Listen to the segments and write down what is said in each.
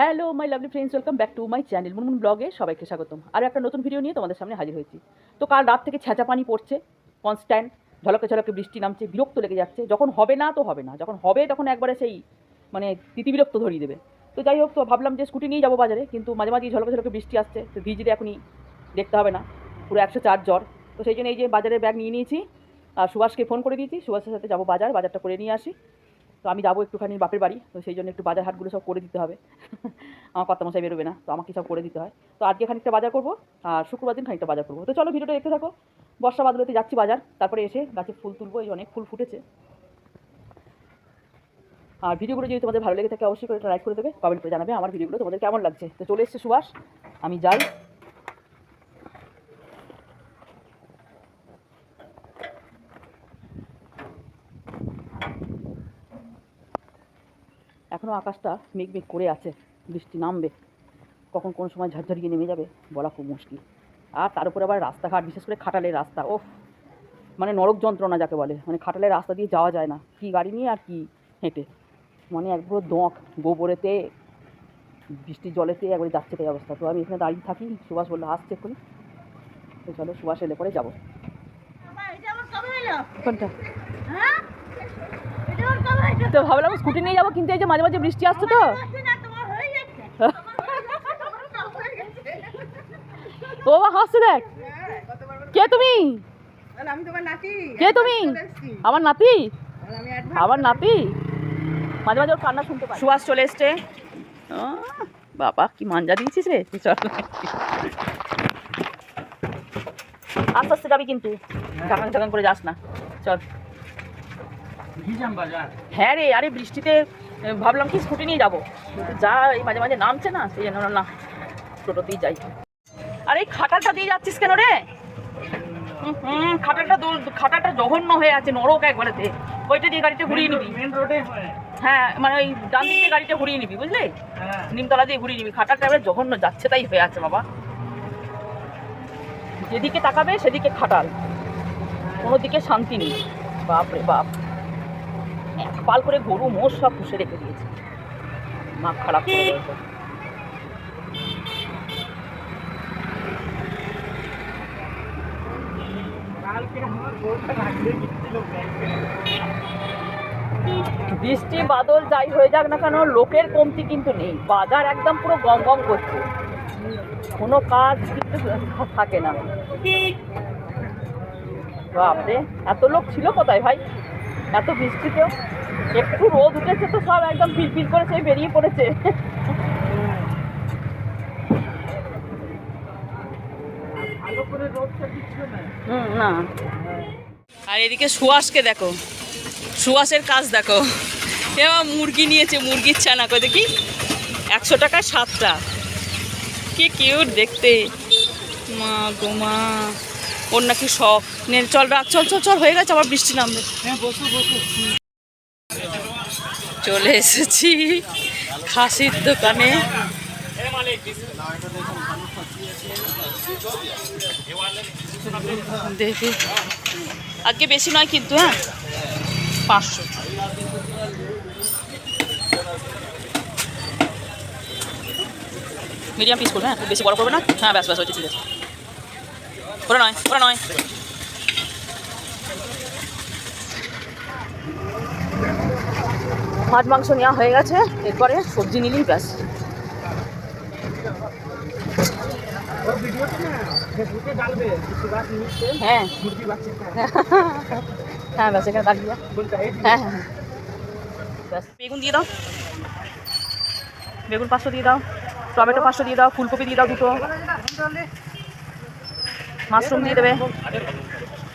Hello my lovely friends, welcome back to my channel Munmun ব্লগে সবাইকে স্বাগতম। আর একটা নতুন ভিডিও নিয়ে তোমাদের সামনে হাজির হয়েছি। তো কাল রাত থেকে ছেঁচা পানি পড়ছে কনস্ট্যান্ট, ঝলকে ঝলকে বৃষ্টি নামছে, বিরক্ত লেগে যাচ্ছে। যখন হবে না তো হবে না, যখন হবে তখন একবারে সেই মানে তিতিবিরক্ত ধরিয়ে দেবে। তো যাই হোক, তো ভাবলাম যে স্কুটি নিয়ে যাবো বাজারে, কিন্তু মাঝে মাঝে ঝলকে ঝলকে বৃষ্টি আসছে, তো ভিজলে এখনই দেখতে হবে না, পুরো 104 জ্বর। তো সেই জন্য এই যে বাজারের ব্যাগ নিয়ে নিয়েছি, আর সুভাষকে ফোন করে দিয়েছি, সুভাষের সাথে যাবো বাজারটা করে নিয়ে আসি। তো আমি যাবো একটুখানি বাপের বাড়ি, তো সেই জন্য একটু বাজার হাটগুলো সব করে দিতে হবে। আমার কর্তামশাই বেরোবে না, তো আমাকে সব করে দিতে হয়। তো আজকে খানিকটা বাজার করবো, আর শুক্রবার দিন খানিকটা বাজার করবো। তো চলো ভিডিওটা দেখতে থাকো। বর্ষা বাদলতে যাচ্ছি বাজার, তারপরে এসে গাছে ফুল তুলবো, এই অনেক ফুল ফুটেছে। আর ভিডিওগুলো যদি তোমাদের ভালো লেগে থাকে অবশ্যই করে একটা লাইক করে দেবে, কমেন্ট করে জানাবে আমার ভিডিওগুলো তোমাদের কেমন লাগছে। তো চলে এসছে সুভাষ, আমি যাই। এখনও আকাশটা মেঘ মেঘ করে আছে, বৃষ্টি নামবে, কখন কোন সময় ঝরঝরিয়ে নেমে যাবে বলা খুব মুশকিল। আর তার উপরে আবার রাস্তাঘাট, বিশেষ করে খাটালের রাস্তা, ওফ, মানে নরক যন্ত্রণা যাকে বলে। মানে খাটালের রাস্তা দিয়ে যাওয়া যায় না, কি গাড়ি নিয়ে আর কি হেঁটে, মানে একবার দোঁক গোবরেতে বৃষ্টির জলেতে একবারে যাচ্ছে তাই অবস্থা। তো আমি এখানে দাঁড়িয়ে থাকি, সুভাষ বললো আসছে এক্ষুনি, তো চলো সুভাষ এলে পরে যাবো। কোনটা? তো ভাবলাম স্কুটি নিয়ে যাবো, কিন্তু এই যে মাঝে মাঝে বৃষ্টি আসছে তো। ও হাসছে, দেখ কে তুমি, কে তুমি? আমার নাতি, আমার নাতি। মাঝে মাঝে ওর কান্না শুনতে পাই। সুভাষ চলে এসছে, বাবা কি মাঞ্জা দিয়েছিস রে। চল আস্তে আস্তে যাবি কিন্তু, ঝাঁকাং ঝাঁকাং করে যাস না, চল। হ্যাঁ রে, আরে বৃষ্টিতে ভাবলাম কি স্কুটি নিয়ে যাবো, কিন্তু যা এই মাঝে মাঝে নামছে না, সেই জন্য না টোটোতেই যাই। আরে এই খাটালটা দিয়ে যাচ্ছিস কেন রে? খাটালটা জঘন্য হয়ে আছে, নরক একবারেতে। ওইটা দিয়ে গাড়িটা ঘুরিয়ে নিবি। হ্যাঁ, মানে ওই ডান দিকে গাড়িটা ঘুরিয়ে নিবি, বুঝলি? নিমতলা দিয়ে ঘুরিয়ে নিবি। খাটালটা এবার জঘন্য যাচ্ছে তাই হয়ে আছে বাবা, যেদিকে তাকাবে সেদিকে খাটাল, কোনো দিকে শান্তি নেই। বাপ রে বাপ, এক পাল করে গরু মোষ সব পুষে রেখে দিয়েছে, মাথা খারাপ করে দিয়েছে। বৃষ্টি বাদল যাই হয়ে যাক না কেন, লোকের কমতি কিন্তু নেই। বাজার একদম পুরো গম গম করছে, কোনো কাজ কিন্তু থাকে না। বাপরে, এত লোক ছিল কোথায় ভাই এত বৃষ্টিতেও? একটু রোদ উঠেছে তো সব একদম পিলপিল করে সেই বেরিয়ে পড়েছে। না। আর এদিকে সুহাসকে দেখো, সুহাসের কাজ দেখো, এবার মুরগি নিয়েছে, মুরগির ছানা করে দেখি 100 টাকায় 7টা, কি কিউট দেখতে। মা গো মা, ওর নাকি শখ। নে চল রাখ, চল চল চল, হয়ে গেছে, আবার বৃষ্টি নামবে। চলে এসেছি খাসির দোকানে। দেখি আজকে বেশি নয় কিন্তু, হ্যাঁ 500। মিডিয়াম পিস করবে, হ্যাঁ বেশি বড় করবে না। হ্যাঁ ব্যাস ব্যাস হয়েছে, ঠিক আছে। ওরা নয়, ওরা নয়। মাছ মাংস নেওয়া হয়ে গেছে, এরপরে সবজি নিলেই ব্যাস। হ্যাঁ হ্যাঁ ব্যাস, এখানে দাঁড়িয়ে। হ্যাঁ হ্যাঁ হ্যাঁ ব্যাস। বেগুন দিয়ে দাও, বেগুন 500 দিয়ে দাও, টমেটো 500 দিয়ে দাও, ফুলকপি দিয়ে দাও 2টো, মাশরুম দিয়ে দেবে।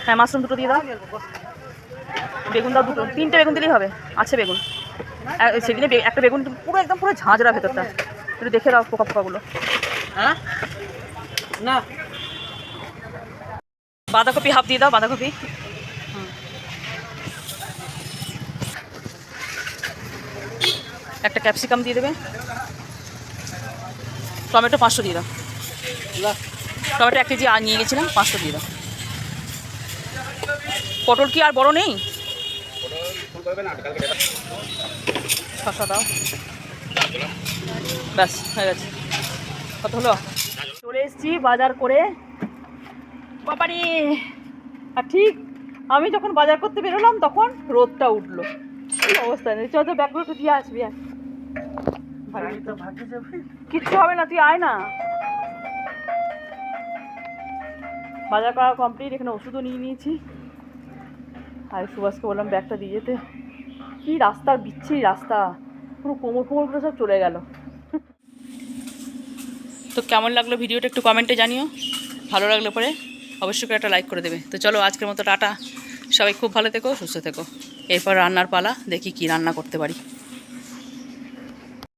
হ্যাঁ মাশরুম 2টো দিয়ে দাও, বেগুন দাও 2টো, 3টে বেগুন দিলেই হবে, আছে বেগুন। সেদিনে একটা বেগুন পুরো একদম পুরো ঝাঁঝরা ভেতরটা, একটু দেখে দাও পোকা পোকাগুলো। হ্যাঁ না, বাঁধাকপি হাফ দিয়ে দাও, বাঁধাকপি। একটা ক্যাপসিকাম দিয়ে দেবে, টমেটো 500 দিয়ে দাও, টমেটো 1 কেজি নিয়ে গেছিলাম, 500 দিয়ে দাও। পটল কি আর বড় নেই? শসা দাও, ব্যাস হয়ে গেছে। কত হলো? চলে এসেছি বাজার করে বাবারে। আর ঠিক আমি যখন বাজার করতে বেরোলাম তখন রোদটা উঠলো। কি অবস্থা নেই। চল তো ব্যাগগুলো একটু দিয়ে আসবি। আর কিচ্ছু হবে না, তুই আয় না। বাজার করা কমপ্লিট, এখানে ওষুধও নিয়ে নিয়েছি। আর সুভাষকে বললাম ব্যাগটা দিয়ে যেতে। কি রাস্তার বিচ্ছিরি রাস্তা, পুরো কোমরগুলো সব চলে গেল। তো কেমন লাগলো ভিডিওটা একটু কমেন্টে জানিও। ভালো লাগলে পরে অবশ্যই করে একটা লাইক করে দেবে। তো চলো আজকের মতো টাটা, সবাই খুব ভালো থেকো, সুস্থ থেকো। এরপর রান্নার পালা, দেখি কি রান্না করতে পারি।